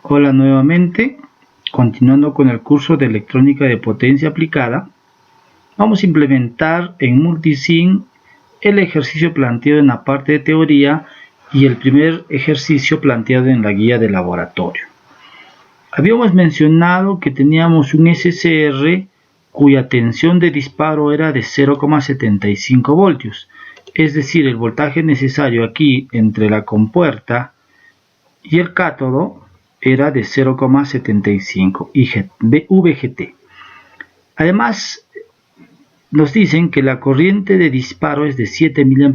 Hola nuevamente, continuando con el curso de electrónica de potencia aplicada, vamos a implementar en Multisim el ejercicio planteado en la parte de teoría y el primer ejercicio planteado en la guía de laboratorio. Habíamos mencionado que teníamos un SCR cuya tensión de disparo era de 0,75 voltios, es decir, el voltaje necesario aquí entre la compuerta y el cátodo era de 0,75 VGT. Además, nos dicen que la corriente de disparo es de 7 mA,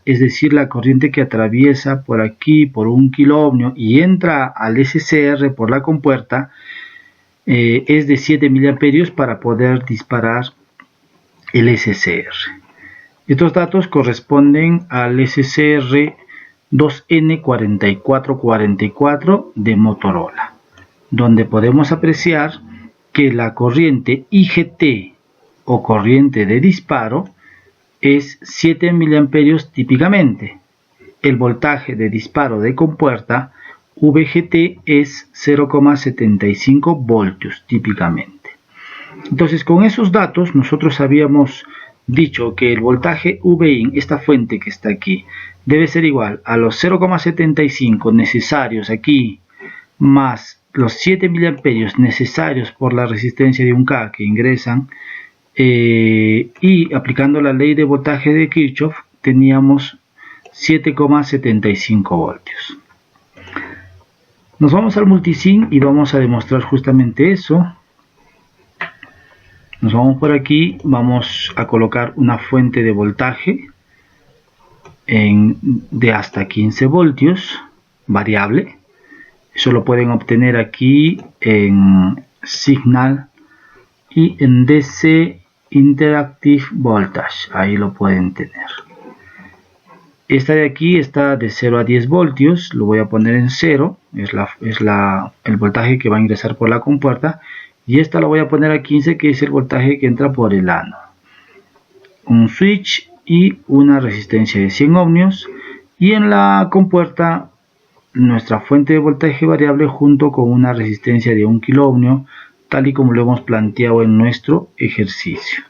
es decir, la corriente que atraviesa por aquí por 1 kΩ y entra al SCR por la compuerta es de 7 mA para poder disparar el SCR. Estos datos corresponden al SCR 2N4444 de Motorola, donde podemos apreciar que la corriente IGT o corriente de disparo es 7 mA típicamente. El voltaje de disparo de compuerta VGT es 0,75 voltios típicamente. Entonces, con esos datos nosotros habíamos dicho que el voltaje Vin, esta fuente que está aquí, debe ser igual a los 0,75 necesarios aquí más los 7 mA necesarios por la resistencia de 1K que ingresan, y aplicando la ley de voltaje de Kirchhoff teníamos 7,75 voltios. Nos vamos al Multisim y vamos a demostrar justamente eso. Nos vamos por aquí, vamos a colocar una fuente de voltaje de hasta 15 voltios, variable. Eso lo pueden obtener aquí en Signal y en DC Interactive Voltage, ahí lo pueden tener. Esta de aquí está de 0 a 10 voltios, lo voy a poner en 0, es el voltaje que va a ingresar por la compuerta, y esta la voy a poner a 15, que es el voltaje que entra por el ano. Un switch y una resistencia de 100 ohmios, y en la compuerta nuestra fuente de voltaje variable junto con una resistencia de 1 kΩ, tal y como lo hemos planteado en nuestro ejercicio.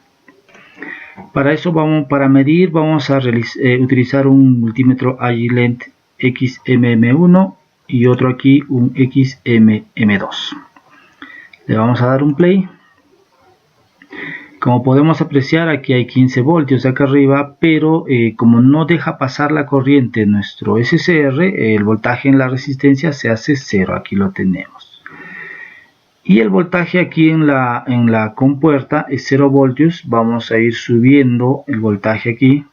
Para eso, para medir, vamos a utilizar un multímetro Agilent XMM1 y otro aquí un XMM2. Le vamos a dar un play. Como podemos apreciar, aquí hay 15 voltios acá arriba, pero como no deja pasar la corriente en nuestro SCR, el voltaje en la resistencia se hace 0, aquí lo tenemos. Y el voltaje aquí en la compuerta es 0 voltios, vamos a ir subiendo el voltaje aquí.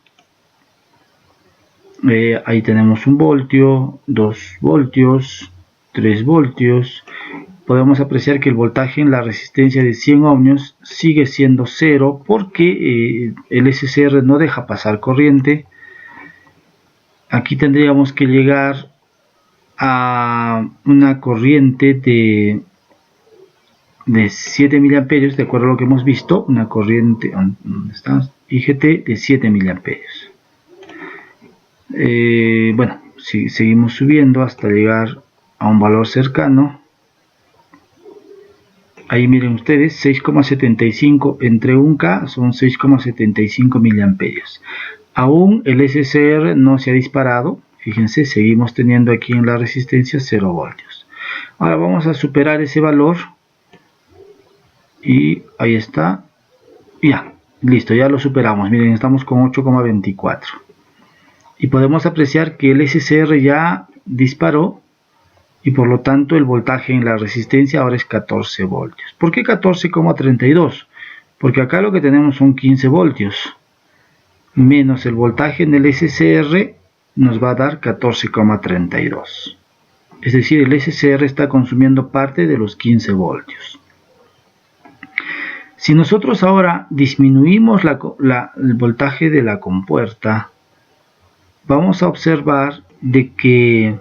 Ahí tenemos 1 voltio, 2 voltios, 3 voltios. Podemos apreciar que el voltaje en la resistencia de 100 ohmios sigue siendo 0 porque el SCR no deja pasar corriente. Aquí tendríamos que llegar a una corriente de 7 mA, de acuerdo a lo que hemos visto, una corriente, ¿dónde está? IGT de 7 mA. Bueno, si seguimos subiendo hasta llegar a un valor cercano. Ahí miren ustedes, 6,75 entre 1K son 6,75 mA. Aún el SCR no se ha disparado. Fíjense, seguimos teniendo aquí en la resistencia 0 voltios. Ahora vamos a superar ese valor. Y ahí está. Ya, listo, ya lo superamos. Miren, estamos con 8,24. Y podemos apreciar que el SCR ya disparó. Y por lo tanto el voltaje en la resistencia ahora es 14 voltios. ¿Por qué 14,32? Porque acá lo que tenemos son 15 voltios. Menos el voltaje en el SCR nos va a dar 14,32. Es decir, el SCR está consumiendo parte de los 15 voltios. Si nosotros ahora disminuimos el voltaje de la compuerta, vamos a observar de que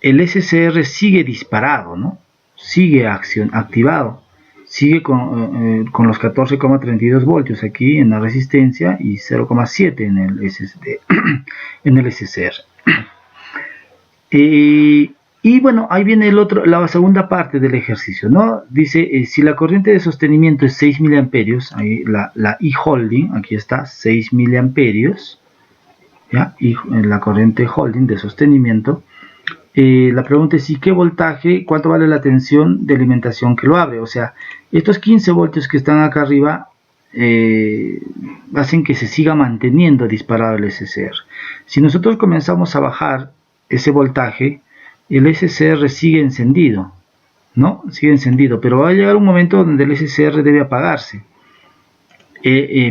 el SCR sigue disparado, ¿no? Sigue activado, sigue con los 14,32 voltios aquí en la resistencia y 0,7 en el SCR. Y bueno, ahí viene la segunda parte del ejercicio, ¿no? Dice, si la corriente de sostenimiento es 6 miliamperios, ahí la E-holding, aquí está, 6 miliamperios, ¿ya? Y la corriente holding de sostenimiento. La pregunta es, ¿y qué voltaje, cuánto vale la tensión de alimentación que lo abre? O sea, estos 15 voltios que están acá arriba hacen que se siga manteniendo disparado el SCR. Si nosotros comenzamos a bajar ese voltaje, el SCR sigue encendido, ¿no? Sigue encendido, pero va a llegar un momento donde el SCR debe apagarse.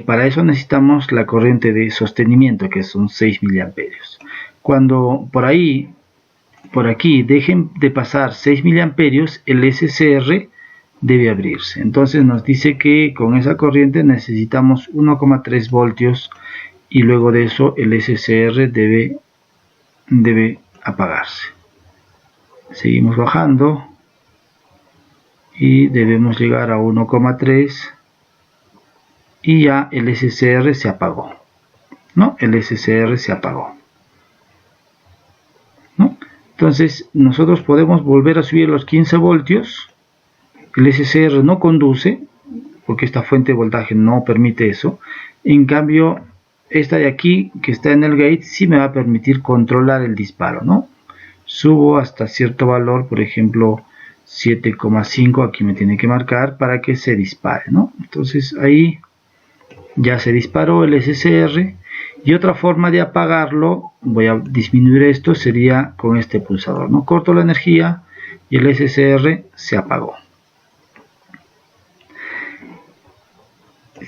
Para eso necesitamos la corriente de sostenimiento, que son 6 miliamperios. Cuando por aquí dejen de pasar 6 miliamperios, el SCR debe abrirse. Entonces nos dice que con esa corriente necesitamos 1,3 voltios y luego de eso el SCR debe apagarse. Seguimos bajando y debemos llegar a 1,3 y ya el SCR se apagó, ¿no? El SCR se apagó, ¿no? Entonces nosotros podemos volver a subir los 15 voltios. El SCR no conduce porque esta fuente de voltaje no permite eso. En cambio, esta de aquí que está en el gate sí me va a permitir controlar el disparo, ¿no? Subo hasta cierto valor, por ejemplo 7,5, aquí me tiene que marcar para que se dispare, ¿no? Entonces ahí ya se disparó el SCR. Y otra forma de apagarlo, voy a disminuir esto, sería con este pulsador, ¿no? Corto la energía y el SCR se apagó.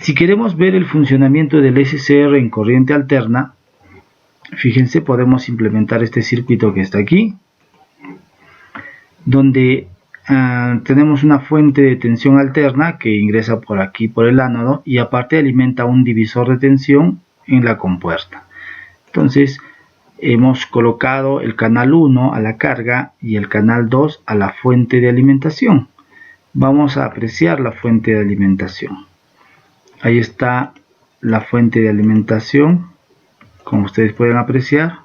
Si queremos ver el funcionamiento del SCR en corriente alterna, fíjense, podemos implementar este circuito que está aquí, donde tenemos una fuente de tensión alterna que ingresa por aquí por el ánodo y aparte alimenta un divisor de tensión en la compuerta. Entonces hemos colocado el canal 1 a la carga y el canal 2 a la fuente de alimentación. Vamos a apreciar la fuente de alimentación. Ahí está la fuente de alimentación, como ustedes pueden apreciar.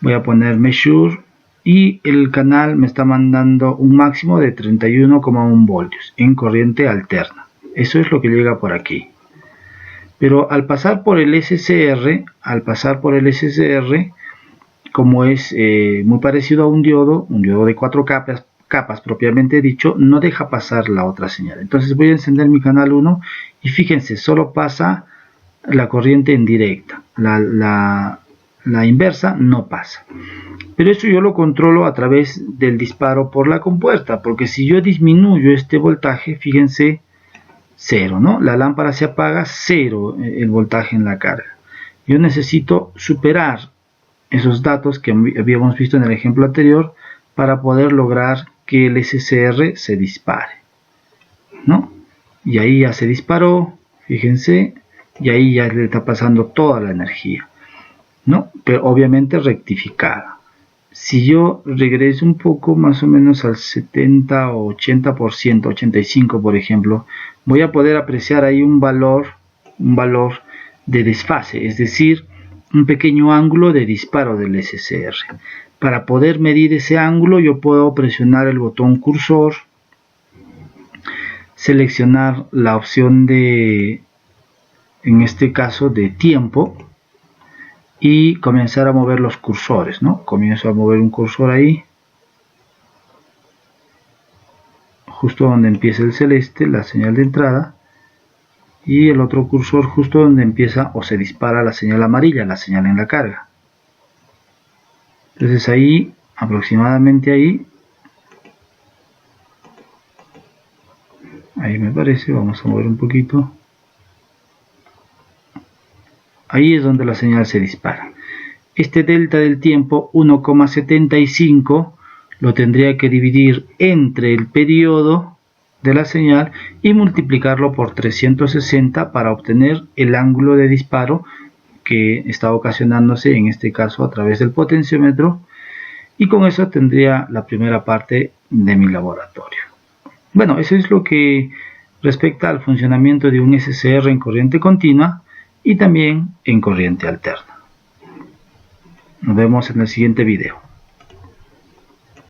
Voy a poner measure y el canal me está mandando un máximo de 31,1 voltios en corriente alterna. Eso es lo que llega por aquí. Pero al pasar por el SCR, como es muy parecido a un diodo de 4 capas propiamente dicho, no deja pasar la otra señal. Entonces voy a encender mi canal 1 y fíjense, solo pasa la corriente en directa. La inversa no pasa. Pero eso yo lo controlo a través del disparo por la compuerta, porque si yo disminuyo este voltaje, fíjense, 0, ¿no? La lámpara se apaga, 0 el voltaje en la carga. Yo necesito superar esos datos que habíamos visto en el ejemplo anterior para poder lograr que el SCR se dispare, ¿no? Y ahí ya se disparó, fíjense, y ahí ya le está pasando toda la energía, ¿no? Pero obviamente rectificada. Si yo regreso un poco más o menos al 70 o 80%, 85% por ejemplo, voy a poder apreciar ahí un valor de desfase, es decir, un pequeño ángulo de disparo del SCR. Para poder medir ese ángulo yo puedo presionar el botón cursor, seleccionar la opción de, en este caso, de tiempo, y comenzar a mover los cursores, ¿no? Comienzo a mover un cursor ahí, justo donde empieza el celeste, la señal de entrada, y el otro cursor justo donde empieza o se dispara la señal amarilla, la señal en la carga. Entonces ahí, aproximadamente ahí me parece, vamos a mover un poquito. Ahí es donde la señal se dispara. Este delta del tiempo, 1,75, lo tendría que dividir entre el periodo de la señal y multiplicarlo por 360 para obtener el ángulo de disparo que está ocasionándose, en este caso a través del potenciómetro, y con eso tendría la primera parte de mi laboratorio. Bueno, eso es lo que respecta al funcionamiento de un SCR en corriente continua y también en corriente alterna. Nos vemos en el siguiente video.